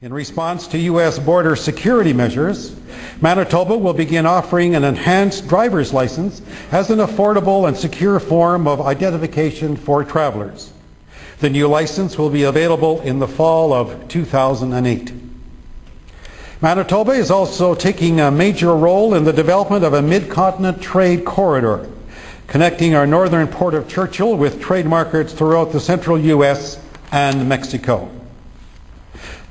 In response to U.S. border security measures, Manitoba will begin offering an enhanced driver's license as an affordable and secure form of identification for travelers. The new license will be available in the fall of 2008. Manitoba is also taking a major role in the development of a mid-continent trade corridor, connecting our northern port of Churchill with trade markets throughout the central U.S. and Mexico.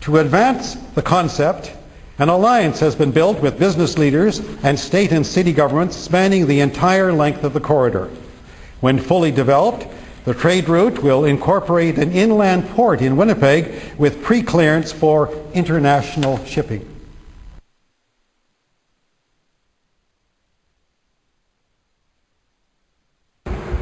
To advance the concept, an alliance has been built with business leaders and state and city governments spanning the entire length of the corridor. When fully developed, the trade route will incorporate an inland port in Winnipeg with pre-clearance for international shipping.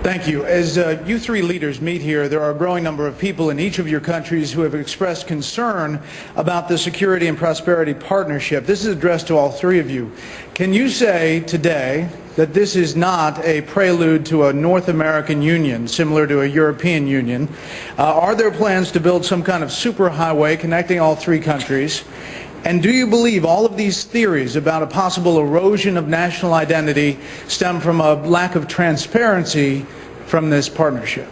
Thank you. As you three leaders meet here, there are a growing number of people in each of your countries who have expressed concern about the Security and Prosperity Partnership. This is addressed to all three of you. Can you say today that this is not a prelude to a North American Union, similar to a European Union? Are there plans to build some kind of superhighway connecting all three countries? And do you believe all of these theories about a possible erosion of national identity stem from a lack of transparency from this partnership?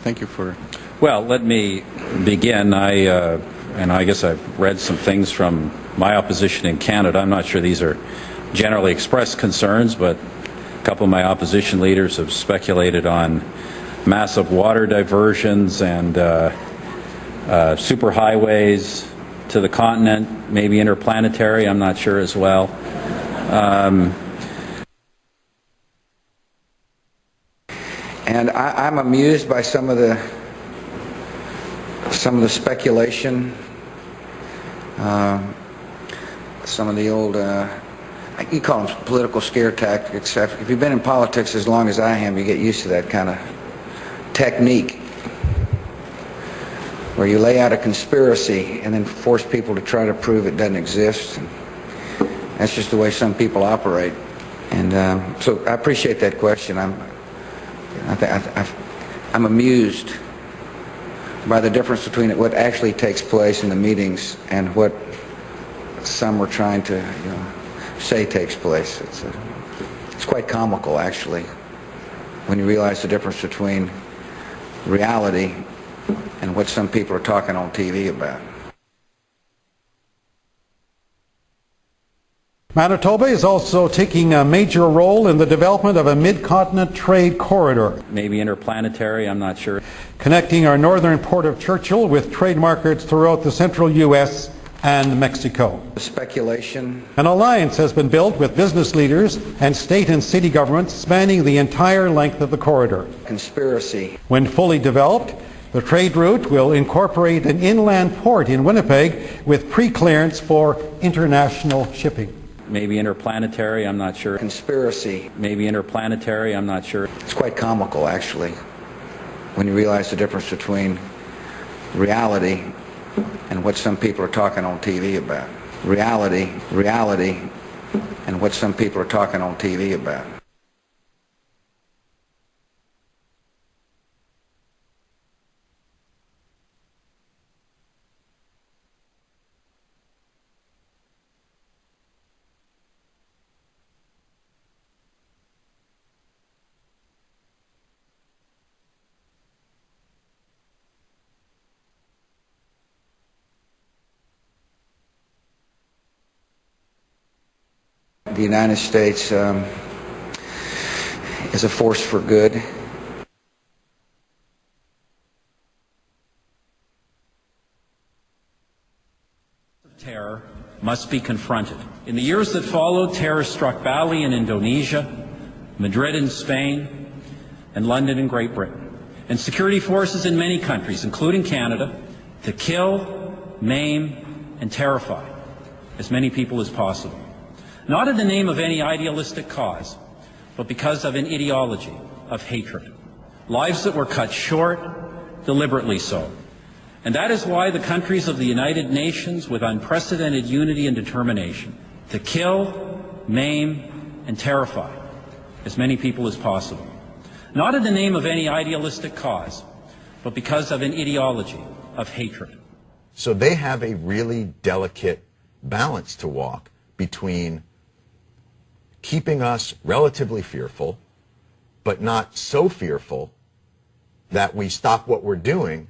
Thank you for... Well, let me begin. And I guess I've read some things from my opposition in Canada. I'm not sure these are generally expressed concerns, but a couple of my opposition leaders have speculated on massive water diversions and superhighways to the continent, maybe interplanetary, I'm not sure as well. And I'm amused by some of the speculation, some of the old, you call them political scare tactics. If you've been in politics as long as I am, you get used to that kind of technique, where you lay out a conspiracy and then force people to try to prove it doesn't exist. And that's just the way some people operate. And so I appreciate that question. I'm amused by the difference between what actually takes place in the meetings and what some were trying to say takes place. It's quite comical, actually, when you realize the difference between reality and what some people are talking on TV about. Manitoba is also taking a major role in the development of a mid-continent trade corridor. Maybe interplanetary, I'm not sure. Connecting our northern port of Churchill with trade markets throughout the central U.S. and Mexico. Speculation. An alliance has been built with business leaders and state and city governments spanning the entire length of the corridor. Conspiracy. When fully developed, the trade route will incorporate an inland port in Winnipeg with pre-clearance for international shipping. Maybe interplanetary, I'm not sure. Conspiracy. Maybe interplanetary, I'm not sure. It's quite comical, actually, when you realize the difference between reality and what some people are talking on TV about. Reality, and what some people are talking on TV about. The United States is a force for good. Terror must be confronted. In the years that followed, terror struck Bali in Indonesia, Madrid in Spain, and London in Great Britain, and security forces in many countries, including Canada, to kill, maim, and terrify as many people as possible. Not in the name of any idealistic cause, but because of an ideology of hatred. Lives that were cut short, deliberately so. And that is why the countries of the United Nations, with unprecedented unity and determination, to kill, maim, and terrify as many people as possible. Not in the name of any idealistic cause, but because of an ideology of hatred. So they have a really delicate balance to walk between keeping us relatively fearful, but not so fearful that we stop what we're doing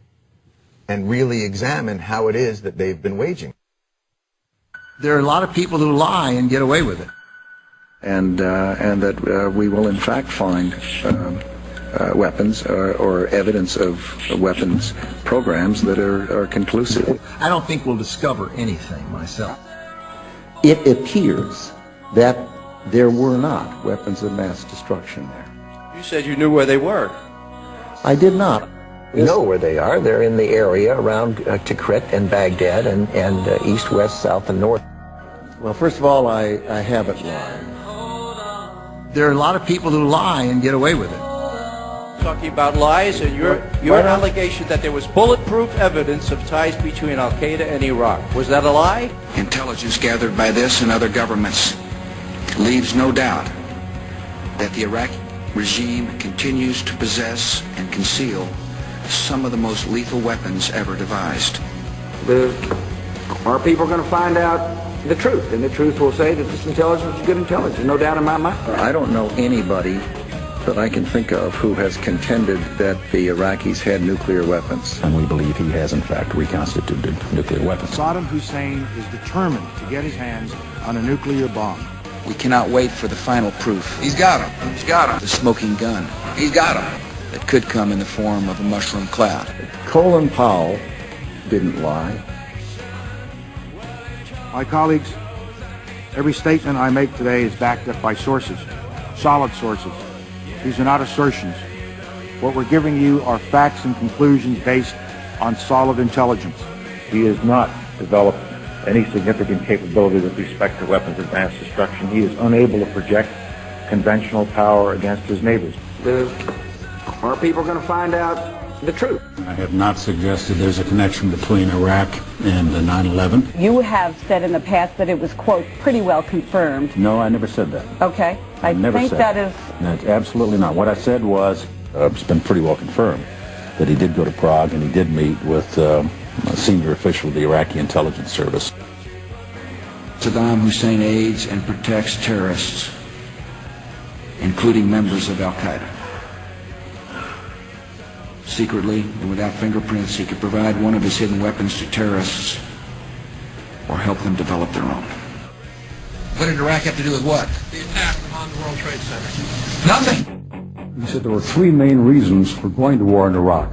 and really examine how it is that they've been waging. There are a lot of people who lie and get away with it. And that we will in fact find weapons or evidence of weapons programs that are conclusive. I don't think we'll discover anything myself. It appears that there were not weapons of mass destruction there. You said you knew where they were. I did not. We know where they are. They're in the area around Tikrit and Baghdad and east, west, south, and north. Well, first of all, I haven't lied. There are a lot of people who lie and get away with it. Talking about lies and your allegation that there was bulletproof evidence of ties between Al-Qaeda and Iraq. Was that a lie? Intelligence gathered by this and other governments leaves no doubt that the Iraqi regime continues to possess and conceal some of the most lethal weapons ever devised. Our people are going to find out the truth, and the truth will say that this intelligence is good intelligence, no doubt in my mind. I don't know anybody that I can think of who has contended that the Iraqis had nuclear weapons. And we believe he has in fact reconstituted nuclear weapons. Saddam Hussein is determined to get his hands on a nuclear bomb. We cannot wait for the final proof. He's got him. He's got him. The smoking gun. He's got him. That could come in the form of a mushroom cloud. Colin Powell didn't lie. My colleagues, every statement I make today is backed up by sources, solid sources. These are not assertions. What we're giving you are facts and conclusions based on solid intelligence. He has not developed any significant capability with respect to weapons of mass destruction. He is unable to project conventional power against his neighbors. Our people are going to find out the truth. I have not suggested there's a connection between Iraq and 9/11. You have said in the past that it was, quote, pretty well confirmed. No, I never said that. Okay. I never think said that is... That's absolutely not. What I said was, it's been pretty well confirmed that he did go to Prague and he did meet with a senior official of the Iraqi intelligence service. Saddam Hussein aids and protects terrorists, including members of Al-Qaeda. Secretly and without fingerprints, he could provide one of his hidden weapons to terrorists or help them develop their own. What did Iraq have to do with what? The attack on the World Trade Center. Nothing. He said there were three main reasons for going to war in Iraq.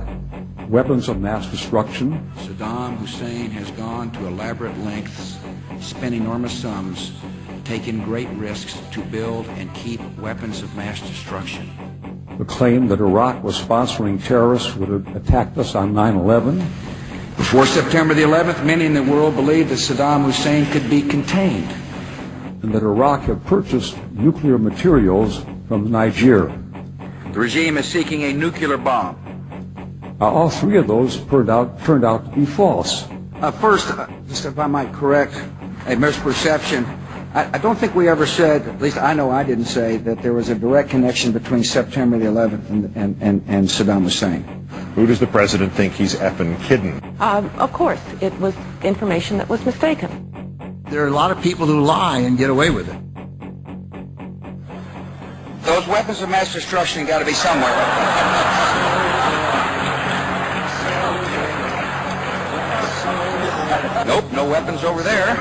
Weapons of mass destruction. Saddam Hussein has gone to elaborate lengths, spent enormous sums, taken great risks to build and keep weapons of mass destruction. The claim that Iraq was sponsoring terrorists would have attacked us on 9/11. Before September the 11th, many in the world believed that Saddam Hussein could be contained. And that Iraq had purchased nuclear materials from Niger. The regime is seeking a nuclear bomb. All three of those turned out to be false. First, just if I might correct a misperception, I don't think we ever said, at least I know I didn't say, that there was a direct connection between September the 11th and Saddam Hussein. Who does the president think he's effing kidding? Of course, it was information that was mistaken. There are a lot of people who lie and get away with it. Those weapons of mass destruction got to be somewhere. Nope, no weapons over there.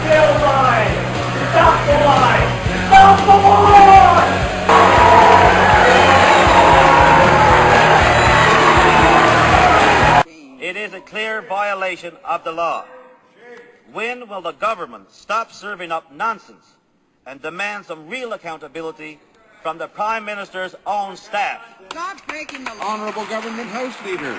Kill lie! Stop the lie! Stop the lie! It is a clear violation of the law. When will the government stop serving up nonsense and demand some real accountability from the Prime Minister's own staff? Stop making the honorable government house leader.